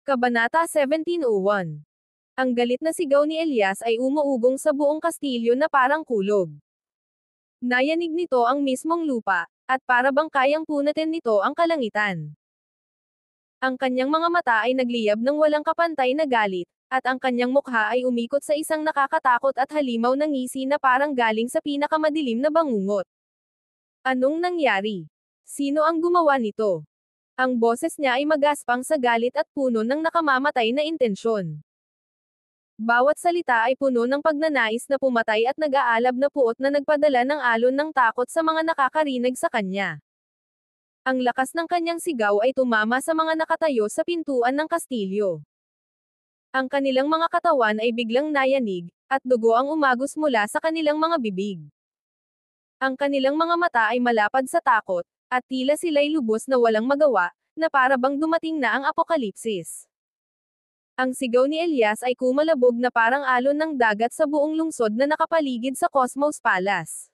Kabanata 17:01. Ang galit na sigaw ni Elias ay umuugong sa buong kastilyo na parang kulog. Nayanig nito ang mismong lupa, at para bang kayang punatin nito ang kalangitan. Ang kanyang mga mata ay nagliyab ng walang kapantay na galit, at ang kanyang mukha ay umikot sa isang nakakatakot at halimaw na ngisi na parang galing sa pinakamadilim na bangungot. Anong nangyari? Sino ang gumawa nito? Ang boses niya ay magaspang sa galit at puno ng nakamamatay na intensyon. Bawat salita ay puno ng pagnanais na pumatay at nag-aalab na puot na nagpadala ng alon ng takot sa mga nakakarinig sa kanya. Ang lakas ng kanyang sigaw ay tumama sa mga nakatayo sa pintuan ng kastilyo. Ang kanilang mga katawan ay biglang nayanig, at dugo ang umagos mula sa kanilang mga bibig. Ang kanilang mga mata ay malapad sa takot, at tila sila'y lubos na walang magawa, na para bang dumating na ang apokalipsis. Ang sigaw ni Elias ay kumalabog na parang alon ng dagat sa buong lungsod na nakapaligid sa Cosmos Palace.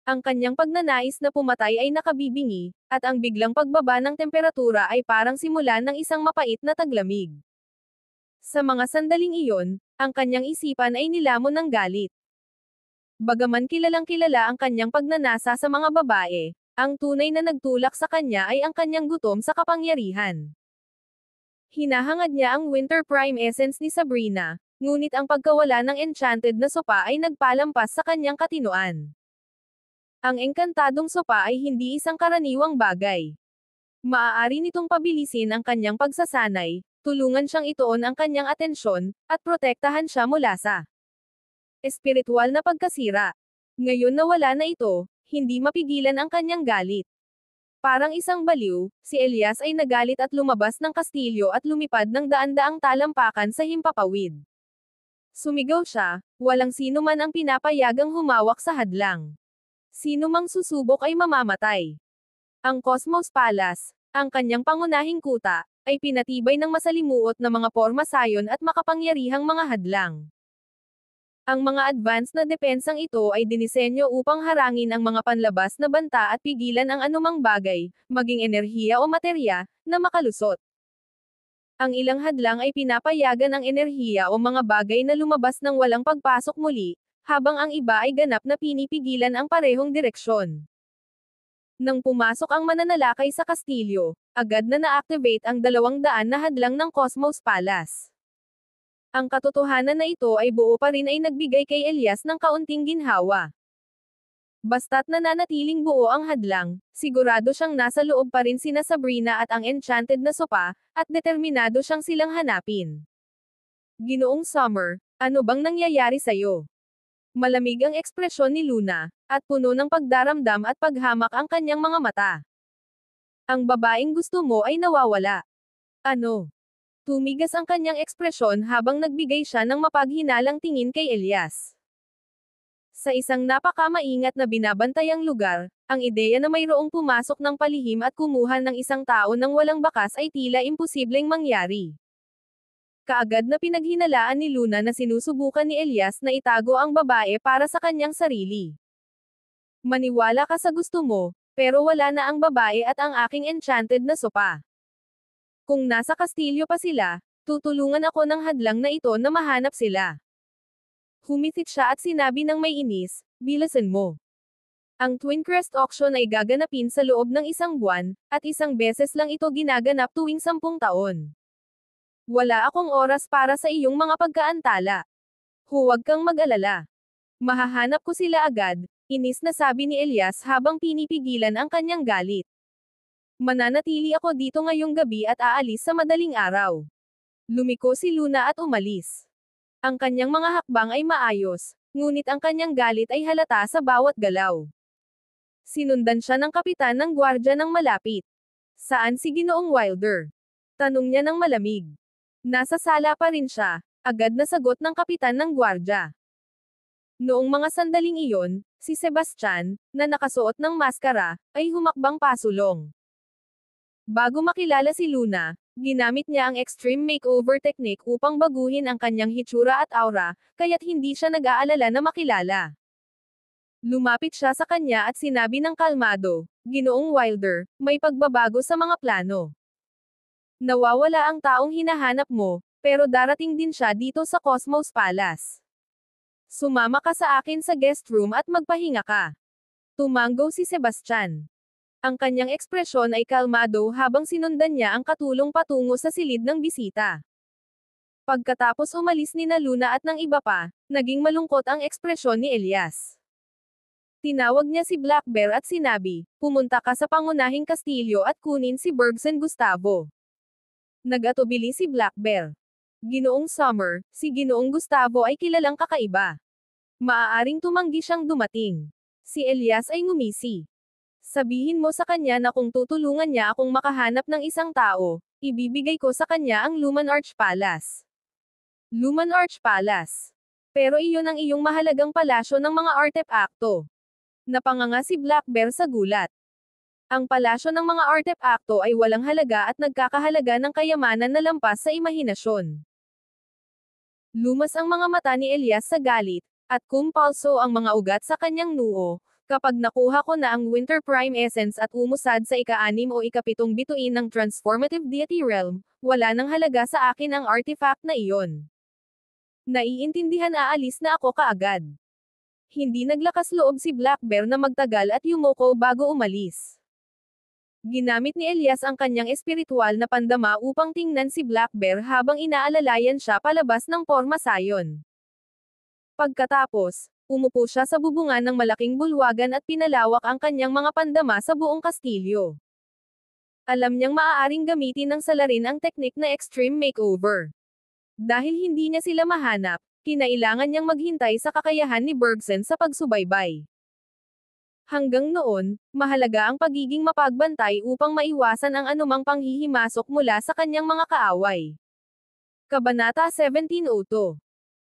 Ang kanyang pagnanais na pumatay ay nakabibingi, at ang biglang pagbaba ng temperatura ay parang simula ng isang mapait na taglamig. Sa mga sandaling iyon, ang kanyang isipan ay nilamon ng galit. Bagaman kilalang kilala ang kanyang pagnanasa sa mga babae, ang tunay na nagtulak sa kanya ay ang kanyang gutom sa kapangyarihan. Hinahangad niya ang Winter Prime Essence ni Sabrina, ngunit ang pagkawala ng enchanted na sopa ay nagpalampas sa kanyang katinoan. Ang engkantadong sopa ay hindi isang karaniwang bagay. Maaari nitong pabilisin ang kanyang pagsasanay, tulungan siyang ituon ang kanyang atensyon, at protektahan siya mula sa espiritual na pagkasira. Ngayon na wala na ito, hindi mapigilan ang kanyang galit. Parang isang baliw, si Elias ay nagalit at lumabas ng kastilyo at lumipad ng daan-daang talampakan sa himpapawid. Sumigaw siya, walang sino man ang pinapayagang humawak sa hadlang. Sino mang susubok ay mamamatay. Ang Cosmos Palace, ang kanyang pangunahing kuta, ay pinatibay ng masalimuot na mga porma sayon at makapangyarihang mga hadlang. Ang mga advanced na depensang ito ay dinisenyo upang harangin ang mga panlabas na banta at pigilan ang anumang bagay, maging enerhiya o materya, na makalusot. Ang ilang hadlang ay pinapayagan ang enerhiya o mga bagay na lumabas ng walang pagpasok muli, habang ang iba ay ganap na pinipigilan ang parehong direksyon. Nang pumasok ang mananalakay sa kastilyo, agad na na-activate ang 200 na hadlang ng Cosmos Palace. Ang katotohanan na ito ay buo pa rin ay nagbigay kay Elias ng kaunting ginhawa. Basta't nananatiling buo ang hadlang, sigurado siyang nasa loob pa rin sina Sabrina at ang enchanted na sopa, at determinado siyang silang hanapin. Ginoong Summer, ano bang nangyayari sa'yo? Malamig ang ekspresyon ni Luna, at puno ng pagdaramdam at paghamak ang kanyang mga mata. Ang babaeng gusto mo ay nawawala. Ano? Tumigas ang kanyang ekspresyon habang nagbigay siya ng mapaghinalang tingin kay Elias. Sa isang napakamaingat na binabantayang lugar, ang ideya na mayroong pumasok ng palihim at kumuha ng isang tao ng walang bakas ay tila imposibleng mangyari. Kaagad na pinaghinalaan ni Luna na sinusubukan ni Elias na itago ang babae para sa kanyang sarili. Maniwala ka sa gusto mo, pero wala na ang babae at ang aking enchanted na sopa. Kung nasa kastilyo pa sila, tutulungan ako ng hadlang na ito na mahanap sila. Humitit siya at sinabi ng may inis, bilisan mo. Ang Twin Crest Auction ay gaganapin sa loob ng 1 buwan, at 1 beses lang ito ginaganap tuwing 10 taon. Wala akong oras para sa iyong mga pagkaantala. Huwag kang mag-alala. Mahahanap ko sila agad, inis na sabi ni Elias habang pinipigilan ang kanyang galit. Mananatili ako dito ngayong gabi at aalis sa madaling araw. Lumiko si Luna at umalis. Ang kanyang mga hakbang ay maayos, ngunit ang kanyang galit ay halata sa bawat galaw. Sinundan siya ng kapitan ng gwardya ng malapit. Saan si Ginoong Wilder? Tanong niya ng malamig. Nasa sala pa rin siya, agad na sagot ng kapitan ng gwardya. Noong mga sandaling iyon, si Sebastian, na nakasuot ng maskara, ay humakbang pasulong. Bago makilala si Luna, ginamit niya ang extreme makeover technique upang baguhin ang kanyang hitsura at aura, kaya't hindi siya nag-aalala na makilala. Lumapit siya sa kanya at sinabi ng kalmado, Ginoong Wilder, may pagbabago sa mga plano. Nawawala ang taong hinahanap mo, pero darating din siya dito sa Cosmos Palace. Sumama ka sa akin sa guest room at magpahinga ka. Tumango si Sebastian. Ang kanyang ekspresyon ay kalmado habang sinundan niya ang katulong patungo sa silid ng bisita. Pagkatapos umalis ni Luna at ng iba pa, naging malungkot ang ekspresyon ni Elias. Tinawag niya si Black Bear at sinabi, pumunta ka sa pangunahing kastilyo at kunin si Bergson Gustavo. Nag-atubili si Black Bear. Ginoong Summer, si Ginoong Gustavo ay kilalang kakaiba. Maaaring tumanggi siyang dumating. Si Elias ay ngumisi. Sabihin mo sa kanya na kung tutulungan niya akong makahanap ng isang tao, ibibigay ko sa kanya ang Luman Arch Palace. Luman Arch Palace. Pero iyon ang iyong mahalagang palasyo ng mga artepakto. Napanganga si Black Bear sa gulat. Ang palasyo ng mga artepakto ay walang halaga at nagkakahalaga ng kayamanan na lampas sa imahinasyon. Lumas ang mga mata ni Elias sa galit, at kumpalso ang mga ugat sa kanyang noo. Kapag nakuha ko na ang Winter Prime Essence at umusad sa ika-6 o ika-7 bituin ng Transformative Deity Realm, wala nang halaga sa akin ang artifact na iyon. Naiintindihan, aalis na ako kaagad. Hindi naglakas loob si Black Bear na magtagal at yumoko bago umalis. Ginamit ni Elias ang kanyang espiritual na pandama upang tingnan si Black Bear habang inaalalayan siya palabas ng porma sayon. Pagkatapos, umupo siya sa bubungan ng malaking bulwagan at pinalawak ang kanyang mga pandama sa buong kastilyo. Alam niyang maaaring gamitin ng salarin ang teknik na extreme makeover. Dahil hindi niya sila mahanap, kinailangan niyang maghintay sa kakayahan ni Bergson sa pagsubaybay. Hanggang noon, mahalaga ang pagiging mapagbantay upang maiwasan ang anumang panghihimasok mula sa kanyang mga kaaway. Kabanata 17:02.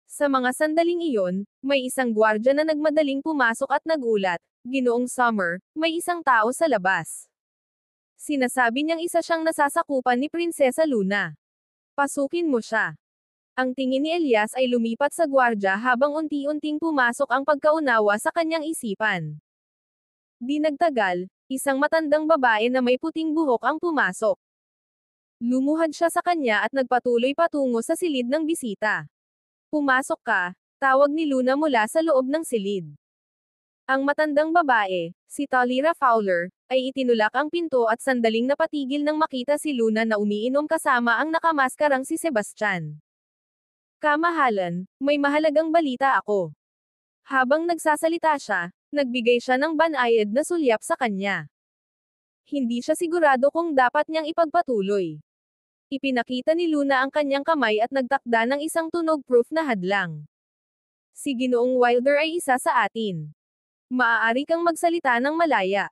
Sa mga sandaling iyon, may isang gwardya na nagmadaling pumasok at nagulat, Ginoong Summer, may isang tao sa labas. Sinasabi niyang isa siyang nasasakupan ni Prinsesa Luna. Pasukin mo siya. Ang tingin ni Elias ay lumipat sa gwardya habang unti-unting pumasok ang pagkaunawa sa kanyang isipan. Di nagtagal, isang matandang babae na may puting buhok ang pumasok. Lumuhad siya sa kanya at nagpatuloy patungo sa silid ng bisita. Pumasok ka, tawag ni Luna mula sa loob ng silid. Ang matandang babae, si Talira Fowler, ay itinulak ang pinto at sandaling napatigil nang makita si Luna na umiinom kasama ang nakamaskarang si Sebastian. Kamahalan, may mahalagang balita ako. Habang nagsasalita siya, nagbigay siya ng banayad na sulyap sa kanya. Hindi siya sigurado kung dapat niyang ipagpatuloy. Ipinakita ni Luna ang kanyang kamay at nagtakda ng isang tunog-proof na hadlang. Si Ginoong Wilder ay isa sa atin. Maaari kang magsalita ng malaya.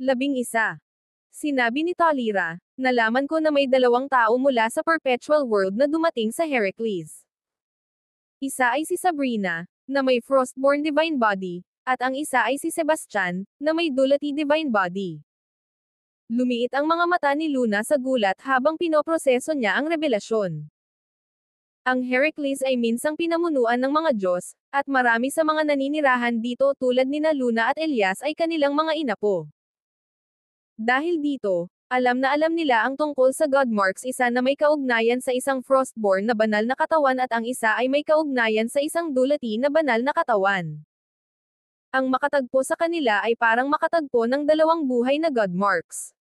11. Sinabi ni Talira, nalaman ko na may 2 tao mula sa Perpetual World na dumating sa Heracles. Isa ay si Sabrina, na may Frostborn Divine Body, at ang isa ay si Sebastian, na may Dulati Divine Body. Lumiit ang mga mata ni Luna sa gulat habang pinoproseso niya ang revelasyon. Ang Heracles ay minsang pinamunuan ng mga Diyos, at marami sa mga naninirahan dito tulad nina Luna at Elias ay kanilang mga inapo. Dahil dito, alam na alam nila ang tungkol sa Godmarks, isa na may kaugnayan sa isang Frostborn na banal na katawan at ang isa ay may kaugnayan sa isang Dulati na banal na katawan. Ang makatagpo sa kanila ay parang makatagpo ng 2 buhay na Godmarks.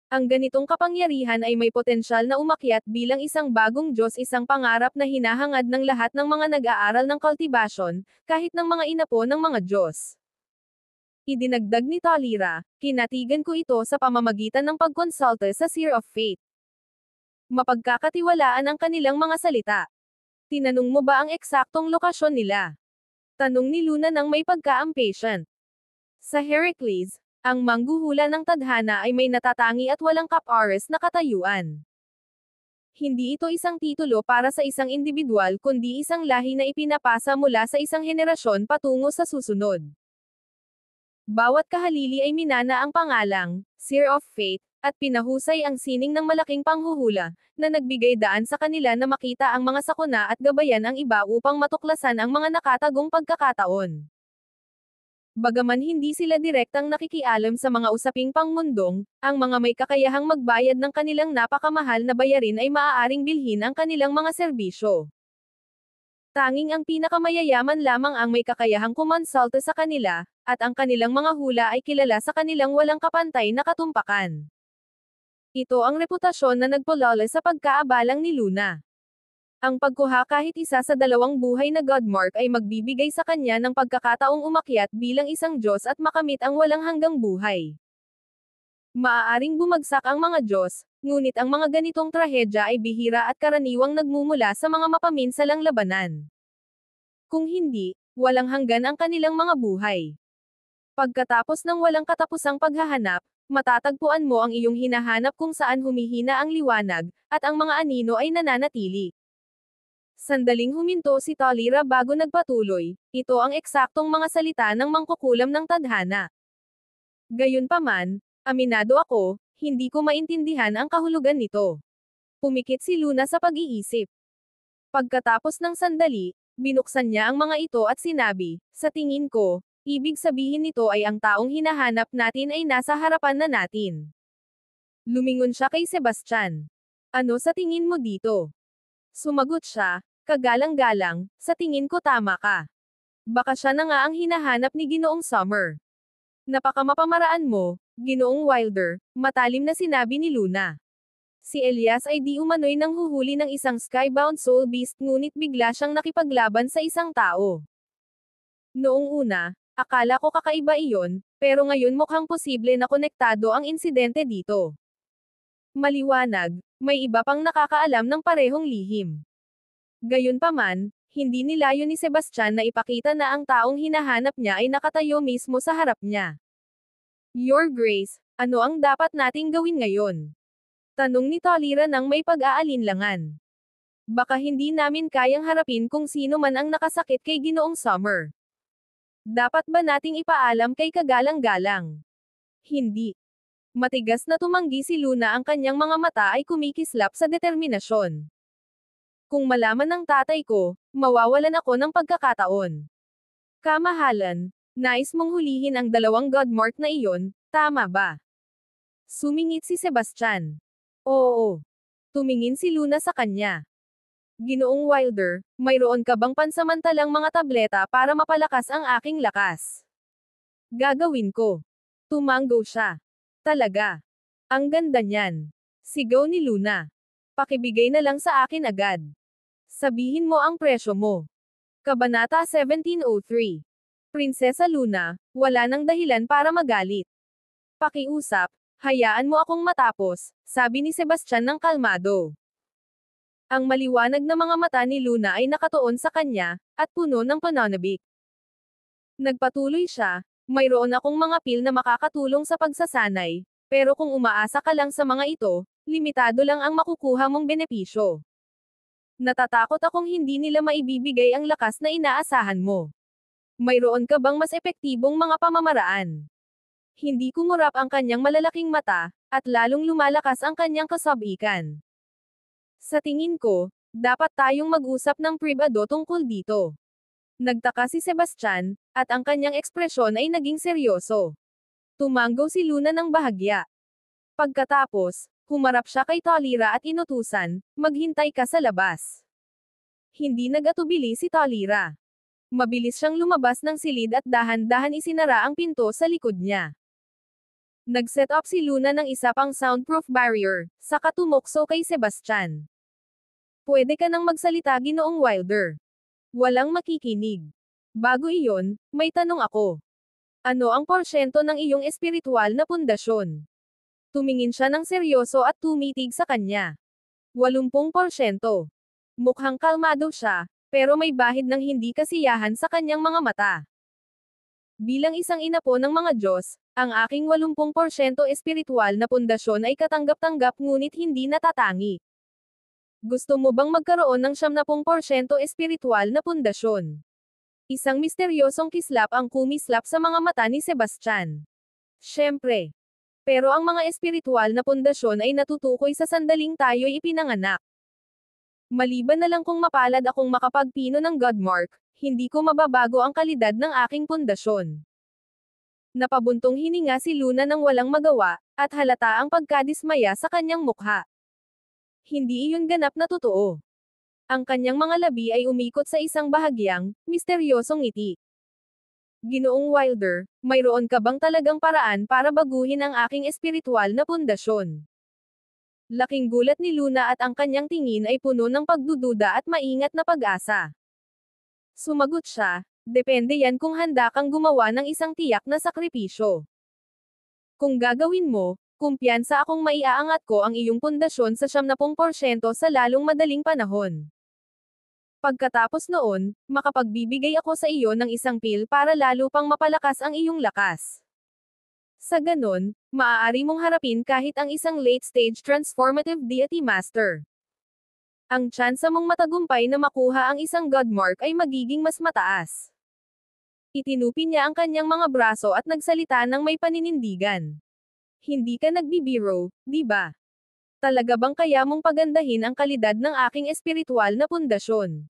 Ang ganitong kapangyarihan ay may potensyal na umakyat bilang isang bagong Diyos, isang pangarap na hinahangad ng lahat ng mga nag-aaral ng kultibasyon, kahit ng mga inapo ng mga Diyos. Idinagdag ni Talira, kinatigan ko ito sa pamamagitan ng pagkonsulta sa Seer of Fate. Mapagkakatiwalaan ang kanilang mga salita. Tinanong mo ba ang eksaktong lokasyon nila? Tanong ni Luna nang may pagka-impatient. Sa Heracles, ang mangguhula ng tadhana ay may natatangi at walang kap-ares na katayuan. Hindi ito isang titulo para sa isang individual kundi isang lahi na ipinapasa mula sa isang henerasyon patungo sa susunod. Bawat kahalili ay minana ang pangalang, Seer of Fate, at pinahusay ang sining ng malaking panghuhula, na nagbigay daan sa kanila na makita ang mga sakuna at gabayan ang iba upang matuklasan ang mga nakatagong pagkakataon. Bagaman hindi sila direktang nakikialam sa mga usaping pangmundong, ang mga may kakayahang magbayad ng kanilang napakamahal na bayarin ay maaaring bilhin ang kanilang mga serbisyo. Tanging ang pinakamayayaman lamang ang may kakayahang kumonsulta sa kanila, at ang kanilang mga hula ay kilala sa kanilang walang kapantay na katumpakan. Ito ang reputasyon na nagpulala sa pagkaabalang ni Luna. Ang pagkuha kahit isa sa dalawang buhay na Godmark ay magbibigay sa kanya ng pagkakataong umakyat bilang isang Diyos at makamit ang walang hanggang buhay. Maaaring bumagsak ang mga Diyos, ngunit ang mga ganitong trahedya ay bihira at karaniwang nagmumula sa mga mapaminsalang labanan. Kung hindi, walang hanggan ang kanilang mga buhay. Pagkatapos ng walang katapusang paghahanap, matatagpuan mo ang iyong hinahanap kung saan humihina ang liwanag, at ang mga anino ay nananatili. Sandaling huminto si Talira bago nagpatuloy, ito ang eksaktong mga salita ng mangkukulam ng tadhana. Gayunpaman, aminado ako, hindi ko maintindihan ang kahulugan nito. Pumikit si Luna sa pag-iisip. Pagkatapos ng sandali, binuksan niya ang mga ito at sinabi, sa tingin ko, ibig sabihin nito ay ang taong hinahanap natin ay nasa harapan na natin. Lumingon siya kay Sebastian. Ano sa tingin mo dito? Sumagot siya, kagalang-galang, sa tingin ko tama ka. Baka siya na nga ang hinahanap ni Ginoong Summer. Napakamapamaraan mo, Ginoong Wilder, matalim na sinabi ni Luna. Si Elias ay di umano'y nanghuhuli ng isang skybound soul beast ngunit bigla siyang nakipaglaban sa isang tao. Noong una, akala ko kakaiba iyon, pero ngayon mukhang posible na konektado ang insidente dito. Maliwanag, may iba pang nakakaalam ng parehong lihim. Gayunpaman, hindi nilayo ni Sebastian na ipakita na ang taong hinahanap niya ay nakatayo mismo sa harap niya. Your Grace, ano ang dapat nating gawin ngayon? Tanong ni Talira nang may pag-aalinlangan. Baka hindi namin kayang harapin kung sino man ang nakasakit kay Ginoong Summer. Dapat ba nating ipaalam kay kagalang-galang? Hindi. Matigas na tumanggi si Luna, ang kanyang mga mata ay kumikislap sa determinasyon. Kung malaman ng tatay ko, mawawalan ako ng pagkakataon. Kamahalan, nais mong hulihin ang dalawang Godmark na iyon, tama ba? Sumingit si Sebastian. Oo. Tumingin si Luna sa kanya. Ginoong Wilder, mayroon ka bang pansamantalang mga tableta para mapalakas ang aking lakas? Gagawin ko. Tumanggo siya. Talaga. Ang ganda niyan. Sigaw ni Luna. Pakibigay na lang sa akin agad. Sabihin mo ang presyo mo. Kabanata 1703. Prinsesa Luna, wala nang dahilan para magalit. Pakiusap, hayaan mo akong matapos, sabi ni Sebastian ng kalmado. Ang maliwanag na mga mata ni Luna ay nakatuon sa kanya, at puno ng pananabik. Nagpatuloy siya, mayroon akong mga pil na makakatulong sa pagsasanay, pero kung umaasa ka lang sa mga ito, limitado lang ang makukuha mong benepisyo. Natatakot akong hindi nila maibibigay ang lakas na inaasahan mo. Mayroon ka bang mas epektibong mga pamamaraan? Hindi kumurap ang kanyang malalaking mata, at lalong lumalakas ang kanyang kasabikan. Sa tingin ko, dapat tayong mag-usap ng pribado tungkol dito. Nagtaka si Sebastian, at ang kanyang ekspresyon ay naging seryoso. Tumanggo si Luna ng bahagya. Pagkatapos, humarap siya kay Talira at inutusan, maghintay ka sa labas. Hindi nag-atubili si Talira. Mabilis siyang lumabas ng silid at dahan-dahan isinara ang pinto sa likod niya. Nag-set up si Luna ng isa pang soundproof barrier, saka tumukso kay Sebastian. Pwede ka nang magsalita, Ginoong Wilder. Walang makikinig. Bago iyon, may tanong ako. Ano ang porsyento ng iyong espiritual na pundasyon? Tumingin siya ng seryoso at tumitig sa kanya. 80%. Mukhang kalmado siya, pero may bahid ng hindi kasiyahan sa kanyang mga mata. Bilang isang ina po ng mga Diyos, ang aking 80% espiritual na pundasyon ay katanggap-tanggap ngunit hindi natatangi. Gusto mo bang magkaroon ng 70% espiritual na pundasyon? Isang misteryosong kislap ang kumislap sa mga mata ni Sebastian. Siyempre. Pero ang mga espiritual na pundasyon ay natutukoy sa sandaling tayo'y ipinanganak. Maliban na lang kung mapalad akong makapagpino ng Godmark, hindi ko mababago ang kalidad ng aking pundasyon. Napabuntong hininga si Luna nang walang magawa, at halata ang pagkadismaya sa kanyang mukha. Hindi iyon ganap na totoo. Ang kanyang mga labi ay umikot sa isang bahagyang, misteryosong ngiti. Ginoong Wilder, mayroon ka bang talagang paraan para baguhin ang aking espiritual na pundasyon? Laking gulat ni Luna at ang kanyang tingin ay puno ng pagdududa at maingat na pag-asa. Sumagot siya, depende yan kung handa kang gumawa ng isang tiyak na sakripisyo. Kung gagawin mo, kumpiyansa akong maiaangat ko ang iyong pundasyon sa 70% sa lalong madaling panahon. Pagkatapos noon, makapagbibigay ako sa iyo ng isang pil para lalo pang mapalakas ang iyong lakas. Sa ganon, maaari mong harapin kahit ang isang late-stage transformative deity master. Ang tsansa mong matagumpay na makuha ang isang godmark ay magiging mas mataas. Itinupi niya ang kanyang mga braso at nagsalita ng may paninindigan. Hindi ka nagbibiro, di ba? Talaga bang kaya mong pagandahin ang kalidad ng aking espiritual na pundasyon?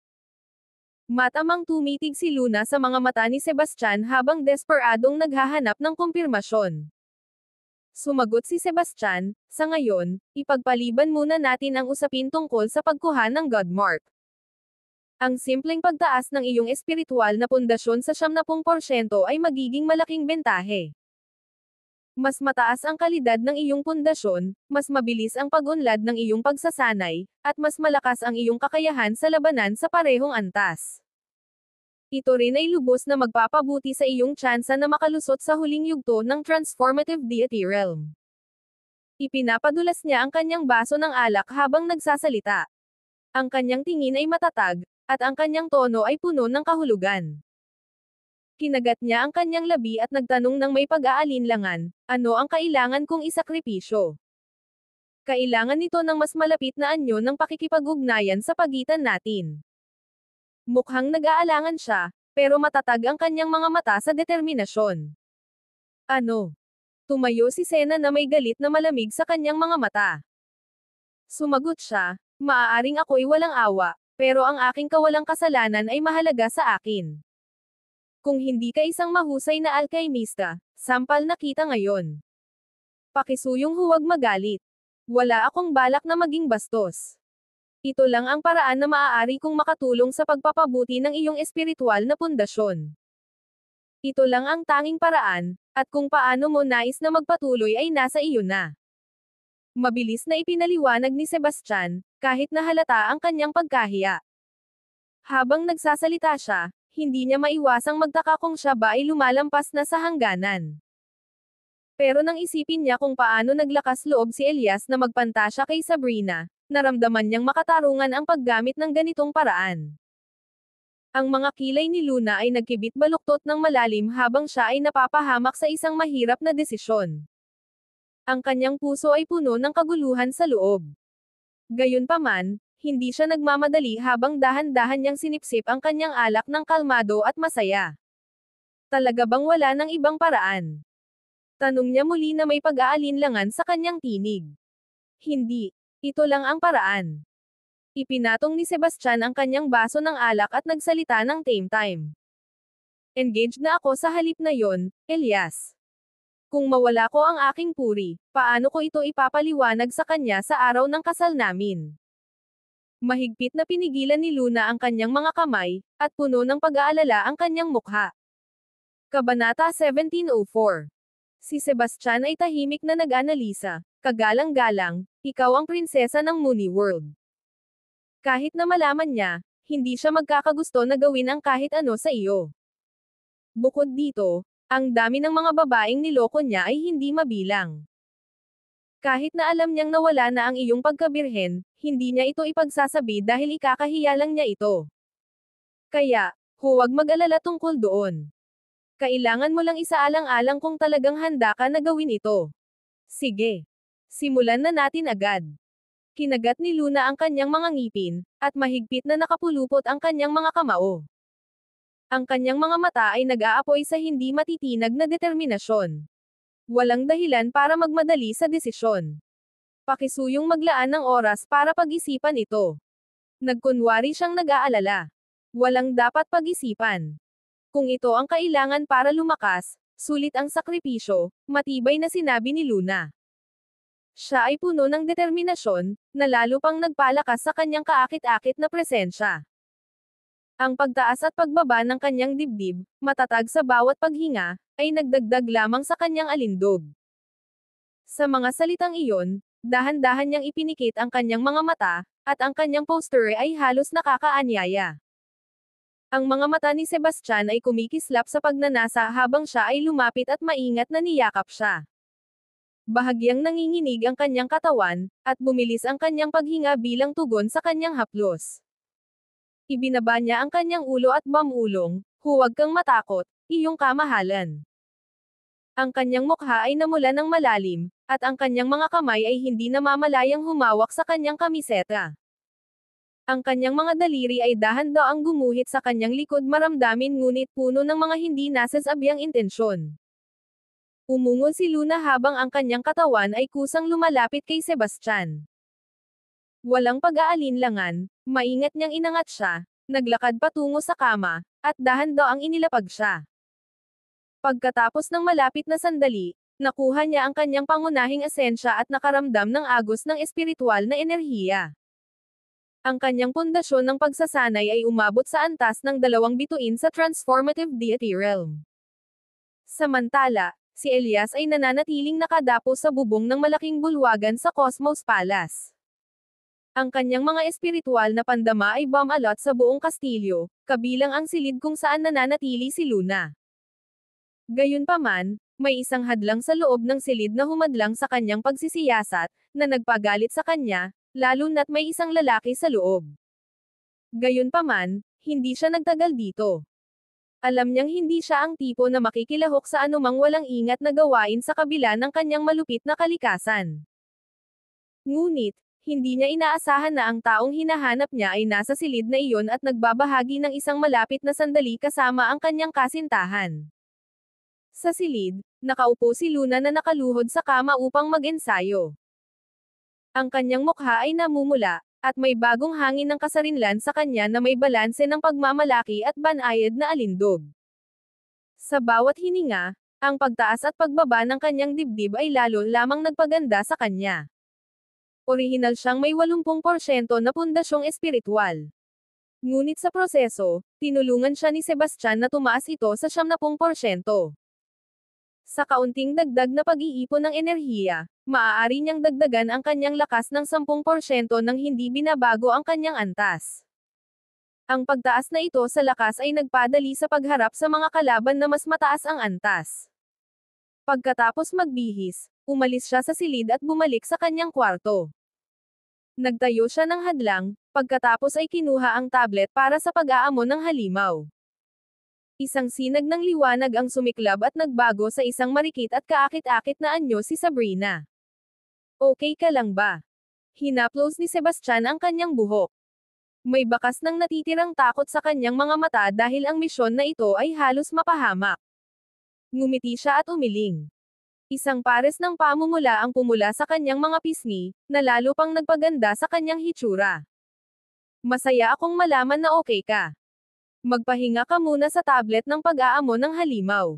Matamang tumitig si Luna sa mga mata ni Sebastian habang desperadong naghahanap ng kumpirmasyon. Sumagot si Sebastian, sa ngayon, ipagpaliban muna natin ang usapin tungkol sa pagkuha ng Godmark. Ang simpleng pagtaas ng iyong espiritual na pundasyon sa 70% ay magiging malaking bentahe. Mas mataas ang kalidad ng iyong pundasyon, mas mabilis ang pag-unlad ng iyong pagsasanay, at mas malakas ang iyong kakayahan sa labanan sa parehong antas. Ito rin ay lubos na magpapabuti sa iyong tsansa na makalusot sa huling yugto ng transformative deity realm. Ipinapadulas niya ang kanyang baso ng alak habang nagsasalita. Ang kanyang tingin ay matatag, at ang kanyang tono ay puno ng kahulugan. Kinagat niya ang kanyang labi at nagtanong ng may pag-aalinlangan, ano ang kailangan kong isakripisyo? Kailangan nito ng mas malapit na anyo ng pakikipag-ugnayan sa pagitan natin. Mukhang nag-aalangan siya, pero matatag ang kanyang mga mata sa determinasyon. Ano? Tumayo si Sena na may galit na malamig sa kanyang mga mata. Sumagot siya, maaaring ako'y walang awa, pero ang aking kawalang kasalanan ay mahalaga sa akin. Kung hindi ka isang mahusay na alkaimista, sampal na kita ngayon. Pakisuyong huwag magalit. Wala akong balak na maging bastos. Ito lang ang paraan na maaari kong makatulong sa pagpapabuti ng iyong espiritual na pundasyon. Ito lang ang tanging paraan, at kung paano mo nais na magpatuloy ay nasa iyo na. Mabilis na ipinaliwanag ni Sebastian, kahit na halata ang kanyang pagkahiya. Habang nagsasalita siya, hindi niya maiwasang magtaka kung siya ba ay lumalampas na sa hangganan. Pero nang isipin niya kung paano naglakas loob si Elias na magpantasya kay Sabrina, naramdaman niyang makatarungan ang paggamit ng ganitong paraan. Ang mga kilay ni Luna ay nagkibit baluktot ng malalim habang siya ay napapahamak sa isang mahirap na desisyon. Ang kanyang puso ay puno ng kaguluhan sa loob. Gayunpaman, hindi siya nagmamadali habang dahan-dahan niyang sinipsip ang kanyang alak ng kalmado at masaya. Talaga bang wala ng ibang paraan? Tanong niya muli na may pag-aalinlangan sa kanyang tinig. Hindi. Ito lang ang paraan. Ipinatong ni Sebastian ang kanyang baso ng alak at nagsalita ng tame time. Engaged na ako sa halip na yon, Elias. Kung mawala ko ang aking puri, paano ko ito ipapaliwanag sa kanya sa araw ng kasal namin? Mahigpit na pinigilan ni Luna ang kanyang mga kamay, at puno ng pag-aalala ang kanyang mukha. Kabanata 1704. Si Sebastian ay tahimik na nag-analisa, kagalang-galang, ikaw ang prinsesa ng Moony World. Kahit na malaman niya, hindi siya magkakagusto na gawin ang kahit ano sa iyo. Bukod dito, ang dami ng mga babaeng niloko niya ay hindi mabilang. Kahit na alam niyang nawala na ang iyong pagkabirhen, hindi niya ito ipagsasabi dahil ikakahiya lang niya ito. Kaya, huwag mag-alala tungkol doon. Kailangan mo lang isaalang-alang kung talagang handa ka na gawin ito. Sige. Simulan na natin agad. Kinagat ni Luna ang kanyang mga ngipin, at mahigpit na nakapulupot ang kanyang mga kamao. Ang kanyang mga mata ay nag-aapoy sa hindi matitinag na determinasyon. Walang dahilan para magmadali sa desisyon. Pakisuyong maglaan ng oras para pag-isipan ito. Nagkunwari siyang nag-aalala. Walang dapat pag-isipan. Kung ito ang kailangan para lumakas, sulit ang sakripisyo, matibay na sinabi ni Luna. Siya ay puno ng determinasyon, na lalo pang nagpalakas sa kanyang kaakit-akit na presensya. Ang pagtaas at pagbaba ng kanyang dibdib, matatag sa bawat paghinga, ay nagdagdag lamang sa kanyang alindog. Sa mga salitang iyon, dahan-dahan niyang ipinikit ang kanyang mga mata, at ang kanyang posture ay halos nakakaanyaya. Ang mga mata ni Sebastian ay kumikislap sa pagnanasa habang siya ay lumapit at maingat na niyakap siya. Bahagyang nanginginig ang kanyang katawan, at bumilis ang kanyang paghinga bilang tugon sa kanyang haplos. Ibinaba niya ang kanyang ulo at bumulong, "Huwag kang matakot, iyong kamahalan." Ang kanyang mukha ay namula ng malalim, at ang kanyang mga kamay ay hindi namamalayang humawak sa kanyang kamiseta. Ang kanyang mga daliri ay dahan-daang gumuhit sa kanyang likod maramdamin ngunit puno ng mga hindi nasasabyang intensyon. Umungol si Luna habang ang kanyang katawan ay kusang lumalapit kay Sebastian. Walang pag-aalinlangan, maingat niyang inangat siya, naglakad patungo sa kama, at dahan-daang inilapag siya. Pagkatapos ng malapit na sandali, nakuha niya ang kanyang pangunahing esensya at nakaramdam ng agos ng espiritual na enerhiya. Ang kanyang pundasyon ng pagsasanay ay umabot sa antas ng 2 bituin sa transformative deity realm. Samantala, si Elias ay nananatiling nakadapo sa bubong ng malaking bulwagan sa Cosmos Palace. Ang kanyang mga espiritual na pandama ay bumalot sa buong kastilyo, kabilang ang silid kung saan nananatili si Luna. Gayunpaman, may isang hadlang sa loob ng silid na humadlang sa kanyang pagsisiyasat, na nagpagalit sa kanya, lalo na't may isang lalaki sa loob. Gayunpaman, hindi siya nagtagal dito. Alam niyang hindi siya ang tipo na makikilahok sa anumang walang ingat na gawain sa kabila ng kanyang malupit na kalikasan. Ngunit, hindi niya inaasahan na ang taong hinahanap niya ay nasa silid na iyon at nagbabahagi ng isang malapit na sandali kasama ang kanyang kasintahan. Sa silid, nakaupo si Luna na nakaluhod sa kama upang mag-ensayo. Ang kanyang mukha ay namumula, at may bagong hangin ng kasarinlan sa kanya na may balanse ng pagmamalaki at banayad na alindog. Sa bawat hininga, ang pagtaas at pagbaba ng kanyang dibdib ay lalo lamang nagpaganda sa kanya. Orihinal siyang may 80% na pundasyong espiritual. Ngunit sa proseso, tinulungan siya ni Sebastian na tumaas ito sa 70%. Sa kaunting dagdag na pag-iipon ng enerhiya, maaari niyang dagdagan ang kanyang lakas ng 10% nang hindi binabago ang kanyang antas. Ang pagtaas na ito sa lakas ay nagpadali sa pagharap sa mga kalaban na mas mataas ang antas. Pagkatapos magbihis, umalis siya sa silid at bumalik sa kanyang kwarto. Nagtayo siya ng hadlang, pagkatapos ay kinuha ang tablet para sa pag-aamon ng halimaw. Isang sinag ng liwanag ang sumiklab at nagbago sa isang marikit at kaakit-akit na anyo si Sabrina. "Okay ka lang ba?" Hinaplos ni Sebastian ang kanyang buhok. May bakas ng natitirang takot sa kanyang mga mata dahil ang misyon na ito ay halos mapahamak. Ngumiti siya at umiling. Isang pares ng pamumula ang pumula sa kanyang mga pisngi, na lalo pang nagpaganda sa kanyang hitsura. "Masaya akong malaman na okay ka. Magpahinga ka muna sa tablet ng pag-aamon ng halimaw.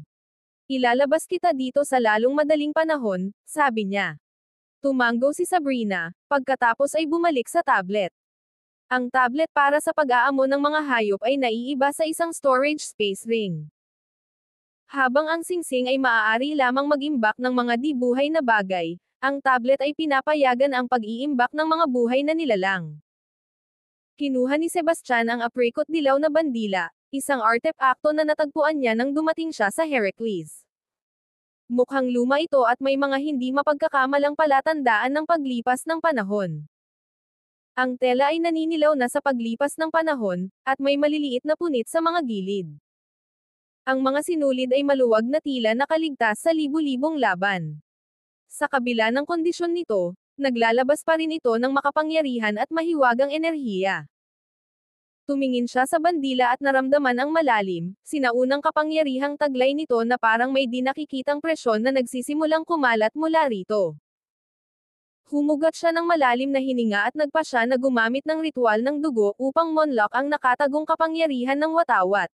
Ilalabas kita dito sa lalong madaling panahon," sabi niya. Tumanggo si Sabrina, pagkatapos ay bumalik sa tablet. Ang tablet para sa pag-aamon ng mga hayop ay naiiba sa isang storage space ring. Habang ang singsing ay maaari lamang mag-imbak ng mga di-buhay na bagay, ang tablet ay pinapayagan ang pag-iimbak ng mga buhay na nilalang. Kinuha ni Sebastian ang aprikot dilaw na bandila, isang artepakto na natagpuan niya nang dumating siya sa Heracles. Mukhang luma ito at may mga hindi mapagkakamalang palatandaan ng paglipas ng panahon. Ang tela ay naninilaw na sa paglipas ng panahon, at may maliliit na punit sa mga gilid. Ang mga sinulid ay maluwag na tila nakaligtas sa libu-libong laban. Sa kabila ng kondisyon nito, naglalabas pa rin ito ng makapangyarihan at mahiwagang enerhiya. Tumingin siya sa bandila at naramdaman ang malalim, sinaunang kapangyarihang taglay nito na parang may di nakikitang presyon na nagsisimulang kumalat mula rito. Humugat siya ng malalim na hininga at nagpa siya na gumamit ng ritual ng dugo upang monlock ang nakatagong kapangyarihan ng watawat.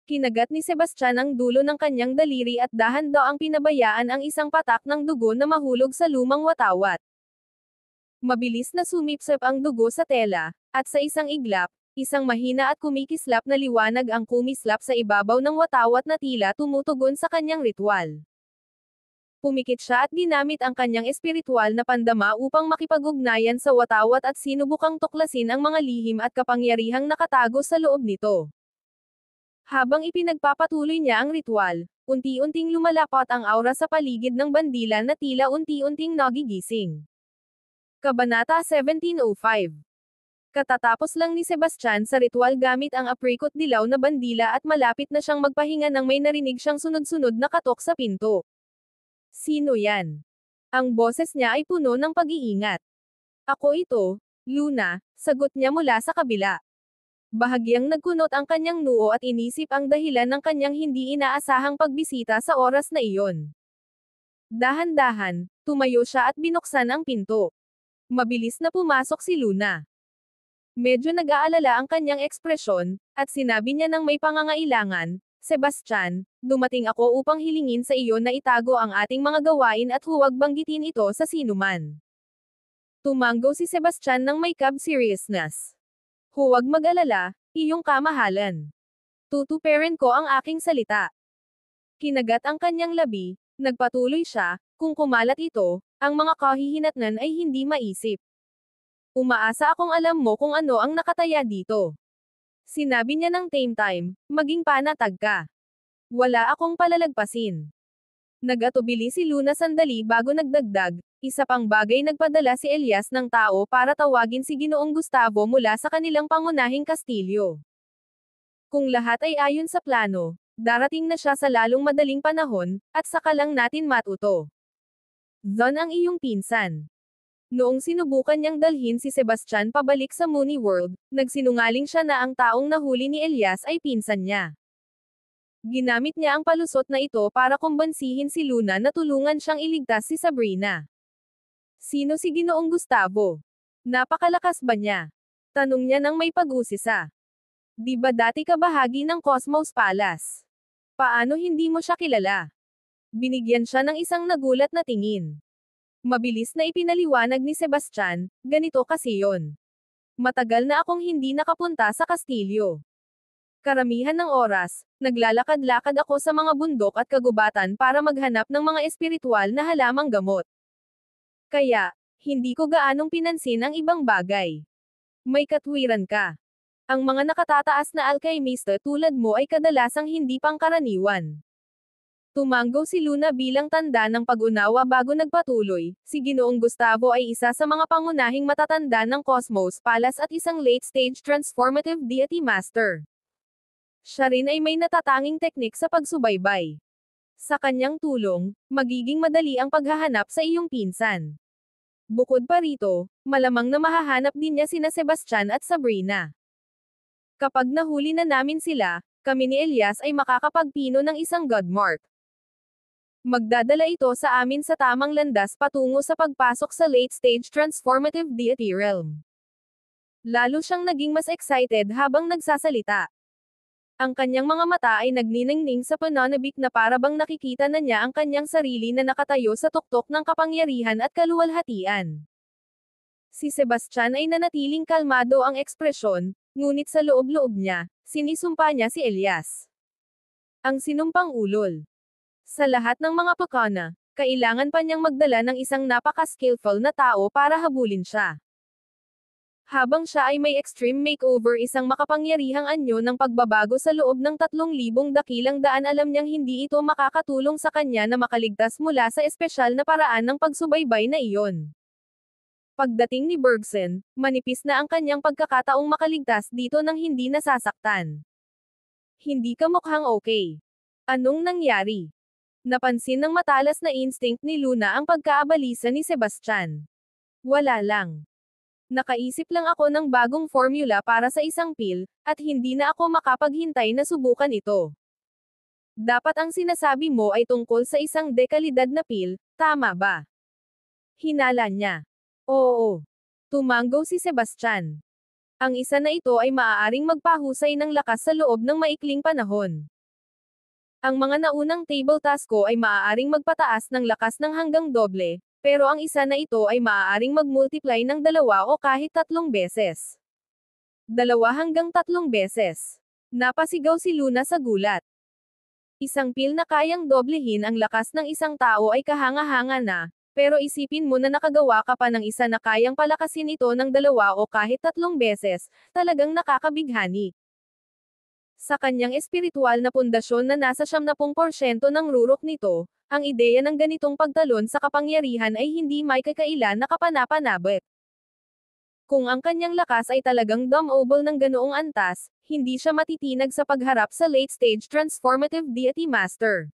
Kinagat ni Sebastian ang dulo ng kanyang daliri at dahan-daang pinabayaan ang isang patak ng dugo na mahulog sa lumang watawat. Mabilis na sumipsip ang dugo sa tela, at sa isang iglap, isang mahina at kumikislap na liwanag ang kumislap sa ibabaw ng watawat na tila tumutugon sa kanyang ritual. Pumikit siya at ginamit ang kanyang espiritual na pandama upang makipag-ugnayan sa watawat at sinubukang tuklasin ang mga lihim at kapangyarihang nakatago sa loob nito. Habang ipinagpapatuloy niya ang ritual, unti-unting lumalapat ang aura sa paligid ng bandila na tila unti-unting nagigising. Kabanata 1705. Katatapos lang ni Sebastian sa ritual gamit ang apricot dilaw na bandila at malapit na siyang magpahinga nang may narinig siyang sunod-sunod na katok sa pinto. Sino yan? Ang boses niya ay puno ng pag-iingat. Ako ito, Luna, sagot niya mula sa kabila. Bahagyang nagkunot ang kanyang noo at inisip ang dahilan ng kanyang hindi inaasahang pagbisita sa oras na iyon. Dahan-dahan, tumayo siya at binuksan ang pinto. Mabilis na pumasok si Luna. Medyo nag-aalala ang kanyang ekspresyon, at sinabi niya ng may pangangailangan, Sebastian, dumating ako upang hilingin sa iyo na itago ang ating mga gawain at huwag banggitin ito sa sinuman. Tumanggo si Sebastian ng may seriousness. Huwag mag-alala, iyong kamahalan. Tutuparin ko ang aking salita. Kinagat ang kanyang labi, nagpatuloy siya, kung kumalat ito, ang mga kahihinatnan ay hindi maisip. Umaasa akong alam mo kung ano ang nakataya dito. Sinabi niya ng tame time, maging panatag ka. Wala akong palalagpasin. Nag-atubili si Luna sandali bago nagdagdag, isa pang bagay nagpadala si Elias ng tao para tawagin si Ginoong Gustavo mula sa kanilang pangunahing kastilyo. Kung lahat ay ayon sa plano, darating na siya sa lalong madaling panahon, at saka lang natin matuto. Don ang iyong pinsan. Noong sinubukan niyang dalhin si Sebastian pabalik sa Mooney World, nagsinungaling siya na ang taong nahuli ni Elias ay pinsan niya. Ginamit niya ang palusot na ito para kumbansihin si Luna na tulungan siyang iligtas si Sabrina. Sino si Ginoong Gustavo? Napakalakas ba niya? Tanong niya nang may pag-usisa. Di ba dati ka bahagi ng Cosmos Palace? Paano hindi mo siya kilala? Binigyan siya ng isang nagulat na tingin. Mabilis na ipinaliwanag ni Sebastian, ganito kasi yon. Matagal na akong hindi nakapunta sa kastilyo. Karamihan ng oras, naglalakad-lakad ako sa mga bundok at kagubatan para maghanap ng mga espiritual na halamang gamot. Kaya, hindi ko gaanong pinansin ang ibang bagay. May katwiran ka. Ang mga nakatataas na alkaimista tulad mo ay kadalasang hindi pangkaraniwan. Tumanggo si Luna bilang tanda ng pag-unawa bago nagpatuloy, si Ginoong Gustavo ay isa sa mga pangunahing matatanda ng Cosmos Palace at isang late-stage transformative deity master. Siya rin ay may natatanging teknik sa pagsubaybay. Sa kanyang tulong, magiging madali ang paghahanap sa iyong pinsan. Bukod pa rito, malamang na mahahanap din niya sina Sebastian at Sabrina. Kapag nahuli na namin sila, kami ni Elias ay makakapagpino ng isang godmark. Magdadala ito sa amin sa tamang landas patungo sa pagpasok sa late-stage transformative deity realm. Lalo siyang naging mas excited habang nagsasalita. Ang kanyang mga mata ay nagniningning sa pananabik na parabang nakikita na niya ang kanyang sarili na nakatayo sa tuktok ng kapangyarihan at kaluwalhatian. Si Sebastian ay nanatiling kalmado ang ekspresyon, ngunit sa loob-loob niya, sinisumpa niya si Elias. Ang sinumpang ulol. Sa lahat ng mga pakana, kailangan pa niyang magdala ng isang napaka-skillful na tao para habulin siya. Habang siya ay may extreme makeover isang makapangyarihang anyo ng pagbabago sa loob ng 3,000 dakilang daan alam niyang hindi ito makakatulong sa kanya na makaligtas mula sa espesyal na paraan ng pagsubaybay na iyon. Pagdating ni Bergson, manipis na ang kanyang pagkakataong makaligtas dito nang hindi nasasaktan. Hindi ka mukhang okay. Anong nangyari? Napansin ng matalas na instinct ni Luna ang pagkaabalisa ni Sebastian. Wala lang. Nakaisip lang ako ng bagong formula para sa isang pill, at hindi na ako makapaghintay na subukan ito. Dapat ang sinasabi mo ay tungkol sa isang dekalidad na pill, tama ba? Hinala niya. Oo. Tumanggo si Sebastian. Ang isa na ito ay maaaring magpahusay ng lakas sa loob ng maikling panahon. Ang mga naunang table task ko ay maaaring magpataas ng lakas ng hanggang doble, pero ang isa na ito ay maaaring mag-multiply ng 2 o kahit 3 beses. 2 hanggang 3 beses. Napasigaw si Luna sa gulat. Isang pil na kayang doblehin ang lakas ng isang tao ay kahanga-hanga na, pero isipin mo na nakagawa ka pa ng isa na kayang palakasin ito ng 2 o kahit 3 beses, talagang nakakabighani. Sa kanyang espiritual na pundasyon na nasa 70% ng rurok nito, ang ideya ng ganitong pagtalon sa kapangyarihan ay hindi may kakailan na kapanapanabik. Kung ang kanyang lakas ay talagang dumb-oble ng ganoong antas, hindi siya matitinag sa pagharap sa late-stage transformative deity master.